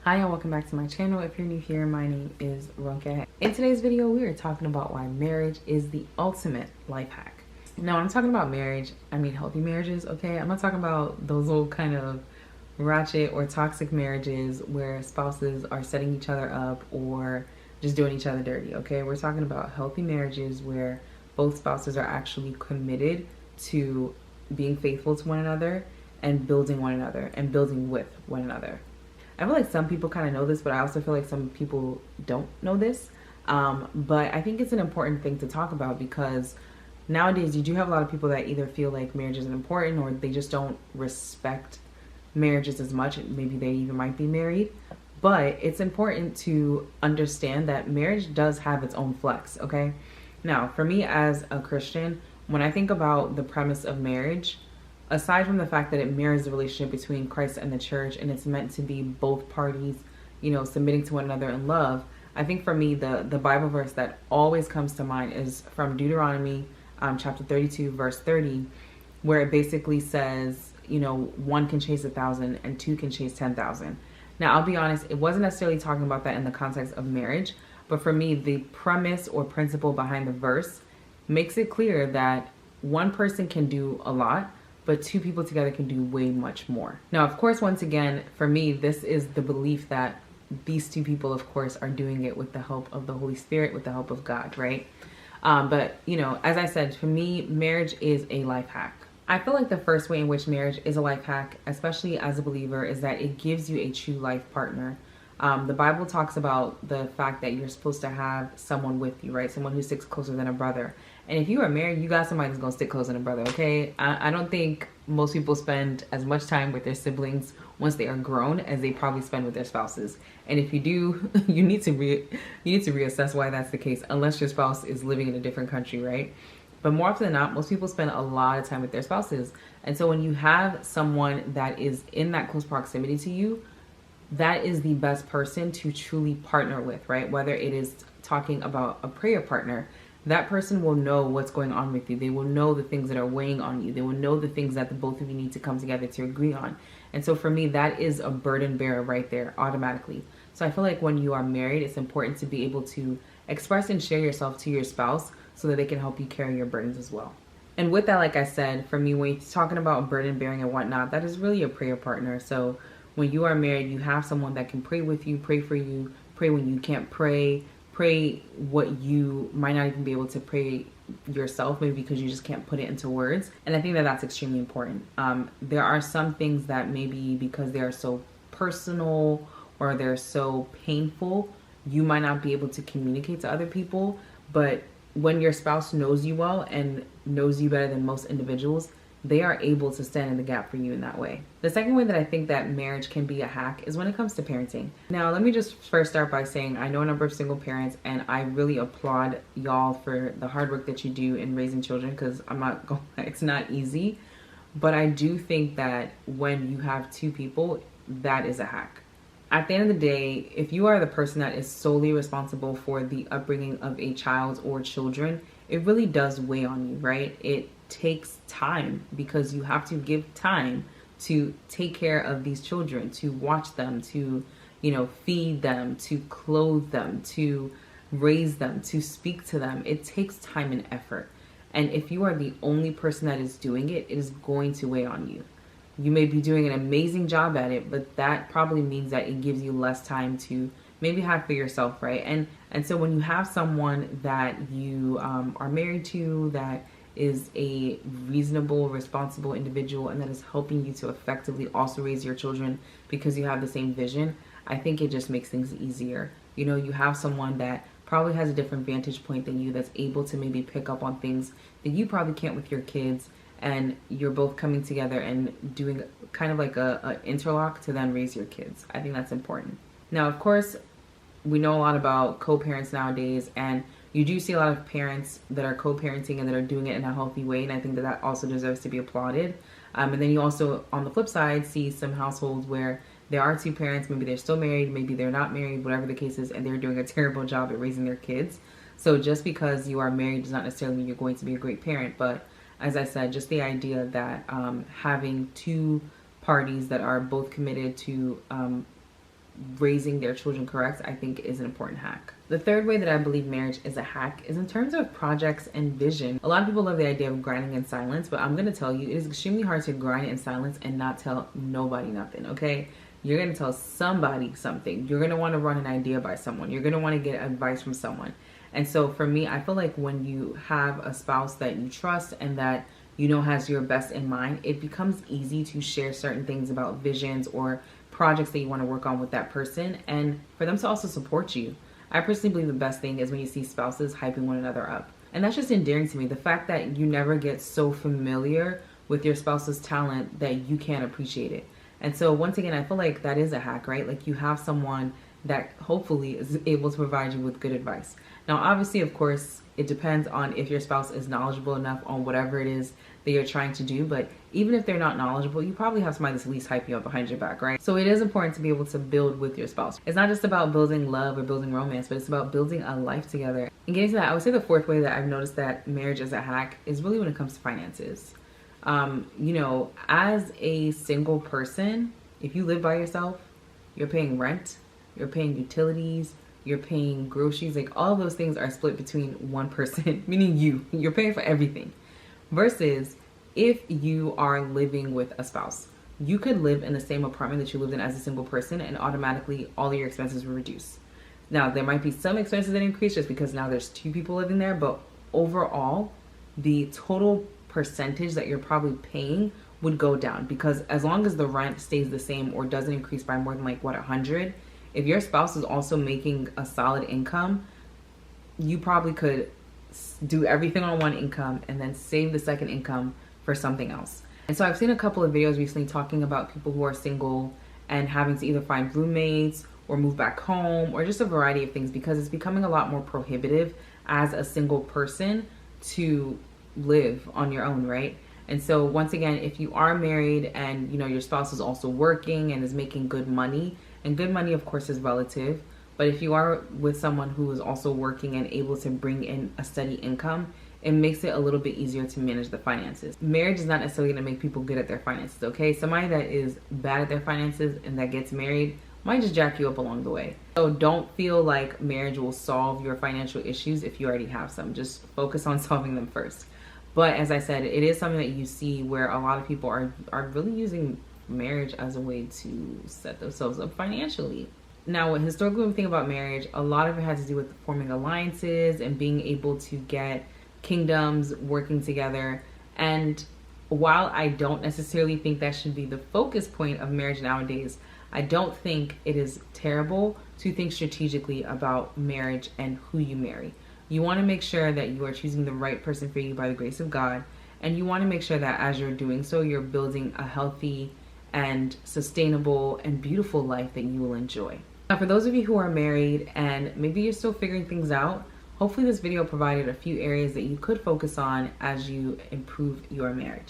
Hi and welcome back to my channel. If you're new here, my name is Ronke. In today's video, we are talking about why marriage is the ultimate life hack. Now, when I'm talking about marriage, I mean healthy marriages, okay? I'm not talking about those little kind of ratchet or toxic marriages where spouses are setting each other up or just doing each other dirty, okay? We're talking about healthy marriages where both spouses are actually committed to being faithful to one another and building one another and building with one another. I feel like some people kind of know this, but I also feel like some people don't know this. But I think it's an important thing to talk about because nowadays you do have a lot of people that either feel like marriage isn't important or they just don't respect marriages as much. Maybe they even might be married. But it's important to understand that marriage does have its own flex, okay? Now, for me as a Christian, when I think about the premise of marriage, aside from the fact that it mirrors the relationship between Christ and the church and it's meant to be both parties, submitting to one another in love, I think for me, the Bible verse that always comes to mind is from Deuteronomy chapter 32, verse 30, where it basically says, one can chase 1,000 and two can chase 10,000. Now, I'll be honest, it wasn't necessarily talking about that in the context of marriage, but for me, the premise or principle behind the verse makes it clear that one person can do a lot, but two people together can do way much more. Now, of course, once again, for me, this is the belief that these two people, of course, are doing it with the help of the Holy Spirit, with the help of God, right? But, as I said, for me, marriage is a life hack. I feel like the first way in which marriage is a life hack, especially as a believer, is that it gives you a true life partner. The Bible talks about the fact that you're supposed to have someone with you, right? Someone who sticks closer than a brother. And if you are married, you got somebody who's going to stick closer than a brother, okay? I don't think most people spend as much time with their siblings once they are grown as they probably spend with their spouses. And if you do, you need to reassess why that's the case, unless your spouse is living in a different country, right? But more often than not, most people spend a lot of time with their spouses. And so when you have someone that is in that close proximity to you, that is the best person to truly partner with, right? Whether it is talking about a prayer partner, that person will know what's going on with you. They will know the things that are weighing on you. They will know the things that the both of you need to come together to agree on. And so for me, that is a burden bearer right there automatically. So I feel like when you are married, it's important to be able to express and share yourself to your spouse so that they can help you carry your burdens as well. And with that, like I said, for me, when you're talking about burden bearing and whatnot, that is really a prayer partner. So when you are married, you have someone that can pray with you, pray for you, pray when you can't pray what you might not even be able to pray yourself, maybe because you just can't put it into words. And I think that that's extremely important. There are some things that maybe because they are so personal or they're so painful, you might not be able to communicate to other people. But when your spouse knows you well and knows you better than most individuals, they are able to stand in the gap for you in that way. The second way that I think that marriage can be a hack is when it comes to parenting. Now, let me just first start by saying I know a number of single parents and I really applaud y'all for the hard work that you do in raising children because it's not easy. But I do think that when you have two people, that is a hack. At the end of the day, if you are the person that is solely responsible for the upbringing of a child or children, it really does weigh on you, right? It takes time because you have to give time to take care of these children, to watch them, to, feed them, to clothe them, to raise them, to speak to them. It takes time and effort. And if you are the only person that is doing it, it is going to weigh on you. You may be doing an amazing job at it, but that probably means that it gives you less time to maybe have for yourself, right? And so when you have someone that you are married to that is a reasonable, responsible individual and that is helping you to effectively also raise your children because you have the same vision, I think it just makes things easier. You have someone that probably has a different vantage point than you that's able to maybe pick up on things that you probably can't with your kids, and you're both coming together and doing kind of like a interlock to then raise your kids. I think that's important. Now, of course, we know a lot about co-parents nowadays, and you do see a lot of parents that are co-parenting and that are doing it in a healthy way, and I think that that also deserves to be applauded. And then you also, on the flip side, see some households where there are two parents, maybe they're still married, maybe they're not married, whatever the case is, and they're doing a terrible job at raising their kids. So just because you are married does not necessarily mean you're going to be a great parent, but as I said, just the idea that having two parties that are both committed to raising their children correct, I think is an important hack. The third way that I believe marriage is a hack is in terms of projects and vision. A lot of people love the idea of grinding in silence, but I'm going to tell you, it is extremely hard to grind in silence and not tell nobody nothing, okay? You're going to tell somebody something. You're going to want to run an idea by someone. You're going to want to get advice from someone. And so for me, I feel like when you have a spouse that you trust and that you know has your best in mind, it becomes easy to share certain things about visions or projects that you want to work on with that person, and for them to also support you. I personally believe the best thing is when you see spouses hyping one another up. And that's just endearing to me. The fact that you never get so familiar with your spouse's talent that you can't appreciate it. And so once again, I feel like that is a hack, right? Like you have someone that hopefully is able to provide you with good advice. Now, obviously, of course, it depends on if your spouse is knowledgeable enough on whatever it is that you're trying to do. But even if they're not knowledgeable, you probably have somebody that's at least hyping you up behind your back, right? So it is important to be able to build with your spouse. It's not just about building love or building romance, but it's about building a life together. And getting to that, I would say the fourth way that I've noticed that marriage is a hack is really when it comes to finances. You know, as a single person, if you live by yourself, you're paying rent, you're paying utilities, you're paying groceries, like all of those things are split between one person, meaning you're paying for everything. Versus if you are living with a spouse, you could live in the same apartment that you lived in as a single person and automatically all of your expenses will reduce. Now, there might be some expenses that increase just because now there's two people living there, but overall, the total percentage that you're probably paying would go down, because as long as the rent stays the same or doesn't increase by more than like 100, if your spouse is also making a solid income, you probably could do everything on one income and then save the second income for something else. And so I've seen a couple of videos recently talking about people who are single and having to either find roommates or move back home or just a variety of things, because it's becoming a lot more prohibitive as a single person to live on your own, right? And so once again, if you are married and you know your spouse is also working and is making good money, and good money of course is relative, but if you are with someone who is also working and able to bring in a steady income, it makes it a little bit easier to manage the finances. Marriage is not necessarily going to make people good at their finances, okay? Somebody that is bad at their finances and that gets married might just jack you up along the way. So don't feel like marriage will solve your financial issues if you already have some. Just focus on solving them first. But as I said, it is something that you see where a lot of people are really using marriage as a way to set themselves up financially. Now, historically, when we think about marriage, a lot of it has to do with forming alliances and being able to get kingdoms working together. And while I don't necessarily think that should be the focus point of marriage nowadays, I don't think it is terrible to think strategically about marriage and who you marry. You want to make sure that you are choosing the right person for you by the grace of God. And you want to make sure that as you're doing so, you're building a healthy and sustainable and beautiful life that you will enjoy. Now, for those of you who are married and maybe you're still figuring things out, hopefully this video provided a few areas that you could focus on as you improve your marriage.